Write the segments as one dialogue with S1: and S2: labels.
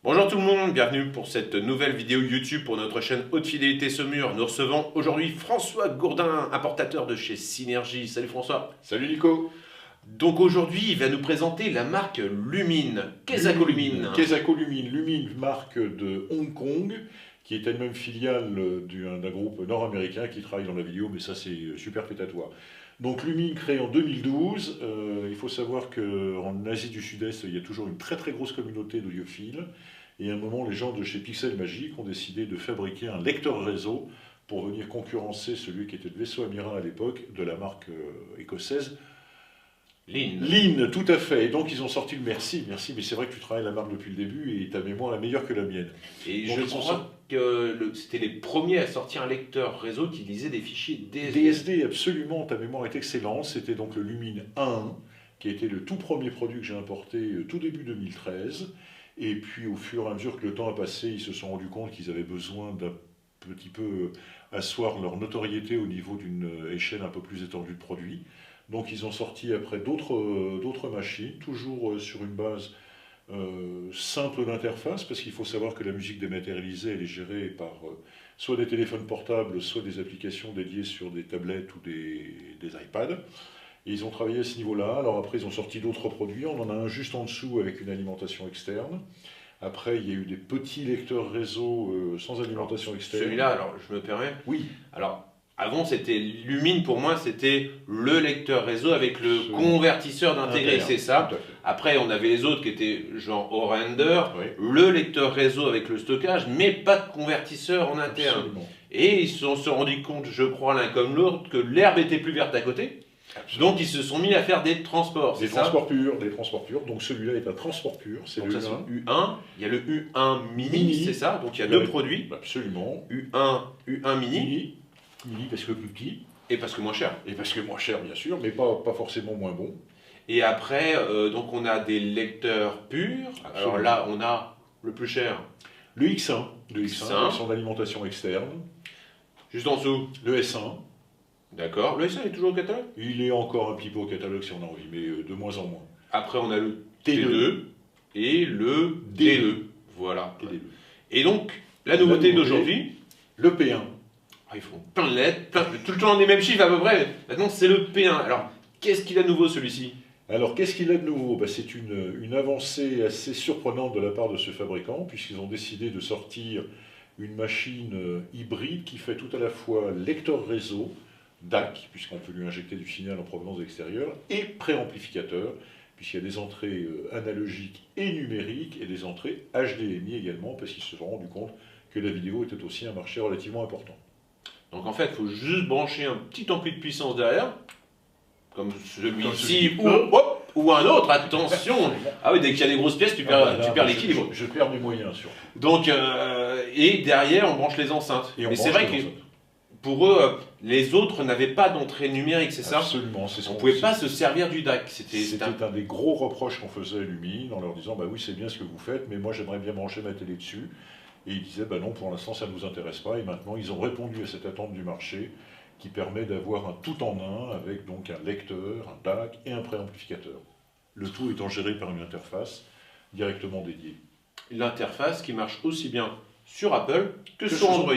S1: Bonjour tout le monde, bienvenue pour cette nouvelle vidéo YouTube pour notre chaîne Haute Fidélité Saumur. Nous recevons aujourd'hui François Gourdin, importateur de chez Synergie. Salut François.
S2: Salut Nico.
S1: Donc aujourd'hui, il va nous présenter la marque Lumine. Kesako Lumine.
S2: Kesako Lumine. Lumine, marque de Hong Kong, qui est elle-même filiale d'un groupe nord-américain qui travaille dans la vidéo, mais ça c'est superfétatoire. Donc Lumine créé en 2012, il faut savoir qu'en Asie du Sud-Est, il y a toujours une très très grosse communauté d'audiophiles. Et à un moment, les gens de chez Pixel Magic ont décidé de fabriquer un lecteur réseau pour venir concurrencer celui qui était le vaisseau amiral à l'époque de la marque écossaise. Line, tout à fait. Et donc ils ont sorti le Merci, mais c'est vrai que tu travailles la marque depuis le début et ta mémoire est meilleure que la mienne.
S1: Et donc, je crois que c'était les premiers à sortir un lecteur réseau qui lisait des fichiers DSD.
S2: DSD, absolument, ta mémoire est excellente. C'était donc le Lumine 1.1, qui était le tout premier produit que j'ai importé tout début 2013. Et puis au fur et à mesure que le temps a passé, ils se sont rendus compte qu'ils avaient besoin d'un petit peu asseoir leur notoriété au niveau d'une échelle un peu plus étendue de produits. Donc ils ont sorti après d'autres machines, toujours sur une base simple d'interface, parce qu'il faut savoir que la musique dématérialisée, elle est gérée par soit des téléphones portables, soit des applications dédiées sur des tablettes ou des iPads. Et ils ont travaillé à ce niveau-là. Alors après, ils ont sorti d'autres produits. On en a un juste en dessous avec une alimentation externe. Après, il y a eu des petits lecteurs réseau sans alimentation externe.
S1: Celui-là, alors je me permets.
S2: Oui.
S1: Alors, avant, c'était Lumine, pour moi, c'était le lecteur réseau avec le convertisseur d'intégré, c'est ça. Après, on avait les autres qui étaient genre Orender, oui. Le lecteur réseau avec le stockage, mais pas de convertisseur en interne.
S2: Absolument.
S1: Et ils se sont rendus compte, je crois, l'un comme l'autre, que l'herbe était plus verte à côté. Absolument. Donc ils se sont mis à faire des transports.
S2: Des transports purs. Donc celui-là est un transport pur.
S1: C'est le U1. Il y a le U1 mini, c'est ça. Donc il y a deux produits.
S2: Absolument.
S1: U1 mini.
S2: Mini parce que plus petit.
S1: Et parce que moins cher.
S2: Et parce que moins cher, bien sûr, mais pas forcément moins bon.
S1: Et après, donc on a des lecteurs purs. Absolument. Alors là, on a le plus cher.
S2: Le X1. Le X1 avec son alimentation externe.
S1: Juste en dessous.
S2: Le S1.
S1: D'accord. Le S1 est toujours au catalogue?
S2: Il est encore un petit peu au catalogue si on a envie, mais de moins en moins.
S1: Après, on a le T2 et le D2. Voilà. Et donc, la nouveauté d'aujourd'hui,
S2: le P1.
S1: Ah, ils font plein de lettres, tout le temps des mêmes chiffres à peu près. Maintenant, c'est le P1. Alors, qu'est-ce qu'il a de nouveau celui-ci?
S2: Alors, qu'est-ce qu'il a de nouveau? C'est une avancée assez surprenante de la part de ce fabricant, puisqu'ils ont décidé de sortir une machine hybride qui fait tout à la fois lecteur réseau, DAC, puisqu'on peut lui injecter du signal en provenance extérieure, et préamplificateur, puisqu'il y a des entrées analogiques et numériques, et des entrées HDMI également, parce qu'ils se sont rendus compte que la vidéo était aussi un marché relativement important.
S1: Donc en fait, il faut juste brancher un petit ampli de puissance derrière, comme celui-ci, ou un autre, attention. Ah oui, dès qu'il y a des grosses pièces, tu perds l'équilibre.
S2: Je perds mes moyens, surtout.
S1: Donc, et derrière, on branche les enceintes. Mais c'est vrai que pour eux, les autres n'avaient pas d'entrée numérique, c'est ça?
S2: Absolument.
S1: On ne pouvait pas se servir du DAC.
S2: C'était un des gros reproches qu'on faisait à Lumine, en leur disant, bah oui, c'est bien ce que vous faites, mais moi j'aimerais bien brancher ma télé dessus. Et ils disaient, bah non, pour l'instant ça ne nous intéresse pas. Et maintenant, ils ont répondu à cette attente du marché, qui permet d'avoir un tout en un, avec donc un lecteur, un DAC et un préamplificateur. Le tout étant géré par une interface directement dédiée.
S1: L'interface qui marche aussi bien sur Apple que sur Android.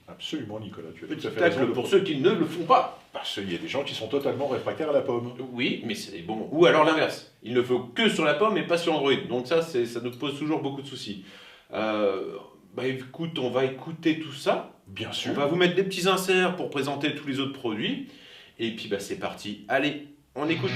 S2: Absolument, Nicolas. Tu as
S1: tout à fait raison. Pour ceux qui ne le font pas.
S2: Parce qu'il y a des gens qui sont totalement réfractaires à la pomme.
S1: Oui, mais c'est bon. Ou alors l'inverse. Il ne faut que sur la pomme et pas sur Android. Donc ça nous pose toujours beaucoup de soucis. Bah écoute, on va écouter tout ça.
S2: Bien sûr.
S1: On va vous mettre des petits inserts pour présenter tous les autres produits. Et puis bah c'est parti. Allez, on écoute.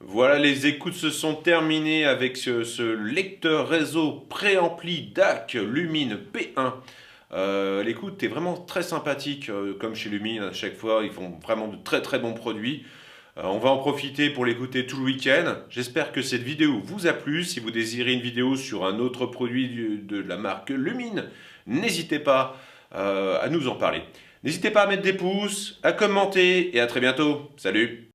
S1: Voilà, les écoutes se sont terminées avec ce lecteur réseau préampli DAC Lumine P1. L'écoute est vraiment très sympathique, comme chez Lumine, à chaque fois, ils font vraiment de très très bons produits. On va en profiter pour l'écouter tout le week-end. J'espère que cette vidéo vous a plu. Si vous désirez une vidéo sur un autre produit de la marque Lumine, n'hésitez pas à nous en parler. N'hésitez pas à mettre des pouces, à commenter et à très bientôt. Salut!